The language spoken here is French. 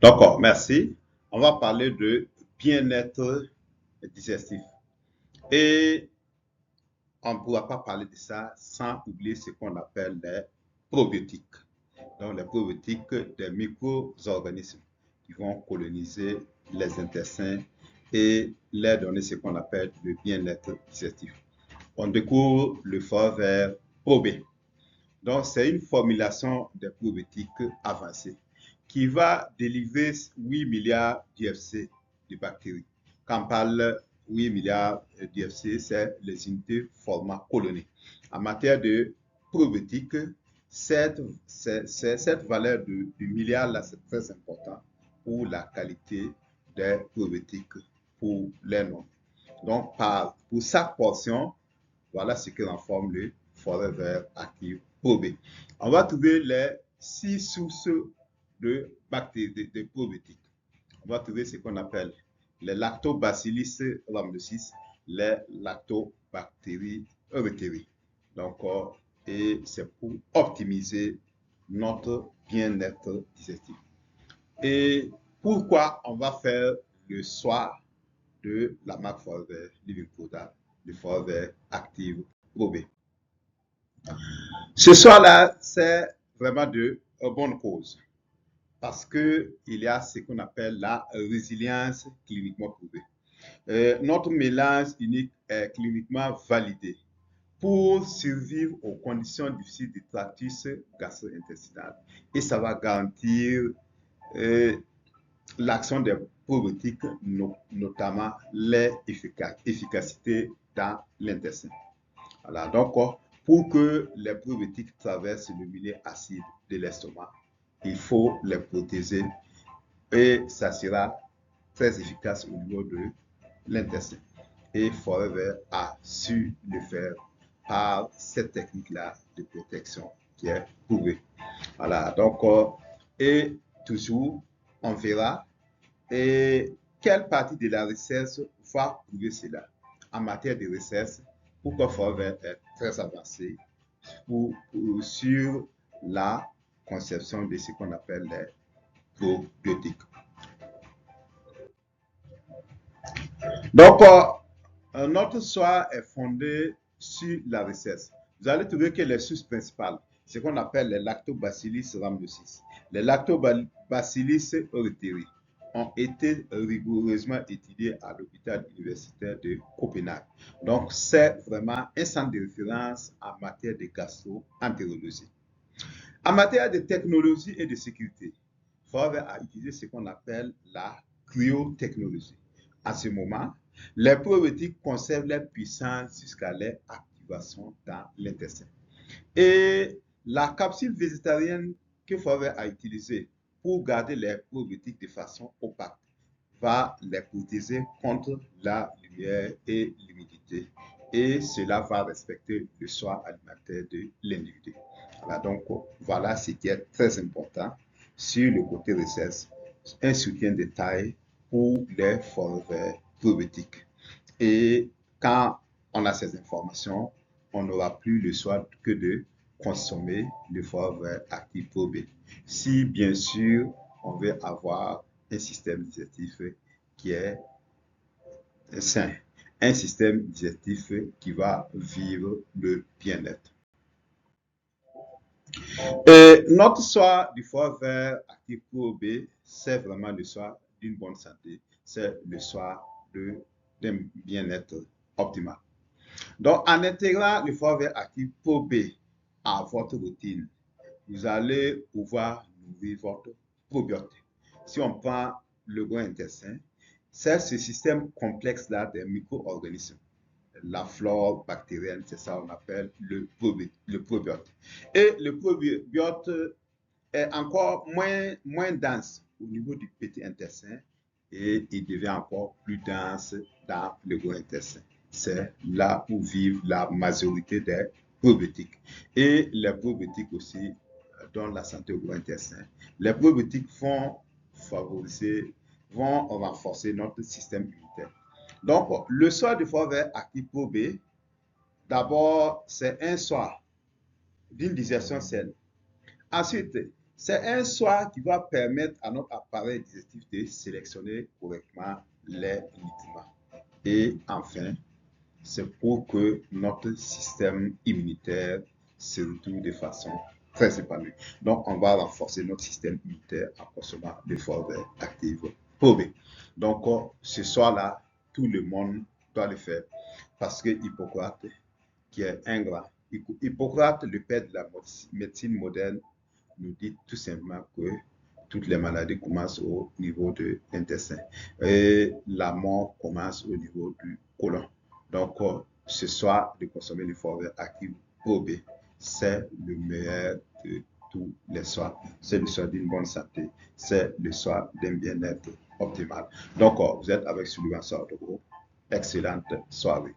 D'accord, merci. On va parler de bien-être digestif. Et on ne pourra pas parler de ça sans oublier ce qu'on appelle les probiotiques. Donc, les probiotiques des micro-organismes qui vont coloniser les intestins et leur donner ce qu'on appelle le bien-être digestif. On découvre le fort vert probé. Donc, c'est une formulation des probiotiques avancés qui va délivrer 8 milliards d'IFC de bactéries. Quand on parle 8 milliards d'IFC, c'est les unités format colonie. En matière de probiotiques, cette valeur de milliard-là, c'est très important pour la qualité des probiotiques pour les noms. Donc, pour chaque portion, voilà ce que renforme le Forever Active probé. On va trouver les 6 sources de bactéries, de probiotiques. On va trouver ce qu'on appelle les lactobacillus rhamnosus, les lactobactéries eurythérées. Donc, et c'est pour optimiser notre bien-être digestif. Et pourquoi on va faire le soir de la marque Forever Living Product, le Forever Active probé. Ce soir-là, c'est vraiment de bonne cause parce qu'il y a ce qu'on appelle la résilience cliniquement prouvée. Notre mélange unique est cliniquement validé pour survivre aux conditions difficiles du tractus gastro-intestinal et ça va garantir l'action des probiotiques, notamment l'efficacité dans l'intestin. Voilà, donc pour que les probiotiques traversent le milieu acide de l'estomac, il faut les protéger et ça sera très efficace au niveau de l'intestin. Et Forever a su le faire par cette technique-là de protection qui est prouvée. Voilà, donc, et toujours, on verra et quelle partie de la recherche va prouver cela. En matière de recherche, pourquoi Forever est très avancé sur la conception de ce qu'on appelle les probiotiques. Donc, notre choix est fondé sur la recherche. Vous allez trouver que les sources principales, ce qu'on appelle les lactobacillus rhamnosus, les lactobacillus eurythérés, ont été rigoureusement étudiés à l'hôpital universitaire de Copenhague. Donc, c'est vraiment un centre de référence en matière de gastro-entérologie. En matière de technologie et de sécurité, Forever a utilisé ce qu'on appelle la cryotechnologie. À ce moment, les probiotiques conservent leur puissance jusqu'à leur activation dans l'intestin. Et la capsule végétarienne que Forever a utilisée pour garder les probiotiques de façon opaque va les protéger contre la lumière et l'humidité. Et cela va respecter le choix alimentaire de l'individu. Voilà, donc voilà ce qui est très important sur le côté recherche, un soutien de taille pour les Forever probiotiques. Et quand on a ces informations, on n'aura plus le choix que de consommer le Forever Active probé. Si bien sûr on veut avoir un système digestif qui est sain, un système digestif qui va vivre le bien-être. Et notre choix du Forever Active probé, c'est vraiment le choix d'une bonne santé, c'est le choix d'un bien-être optimal. Donc, en intégrant le Forever Active probé à votre routine, vous allez pouvoir nourrir votre probiote. Si on prend le gros intestin, c'est ce système complexe-là des micro-organismes. La flore bactérienne, c'est ça qu'on appelle le probiote. Et le probiote est encore moins dense au niveau du petit intestin et il devient encore plus dense dans le gros intestin. C'est là où vivent la majorité des probiotiques. Et les probiotiques aussi donnent la santé au gros intestin. Les probiotiques vont renforcer notre système immunitaire. Donc, le soir de Forever Active probé, d'abord, c'est un soir d'une digestion saine. Ensuite, C'est un soin qui va permettre à notre appareil digestif de sélectionner correctement les nutriments. Et enfin, c'est pour que notre système immunitaire se retrouve de façon très épanouie. Donc, on va renforcer notre système immunitaire en consommant des formes actives probées. Donc, ce soir-là, tout le monde doit le faire parce que Hippocrate, qui est ingrat, Hippocrate, le père de la médecine moderne, nous dit tout simplement que toutes les maladies commencent au niveau de l'intestin et la mort commence au niveau du côlon. Donc, ce soir, de consommer les formes actives probées, c'est le meilleur de tous les soirs. C'est le soir d'une bonne santé. C'est le soir d'un bien-être optimal. Donc, vous êtes avec Sullivan Sordogro. Excellente soirée.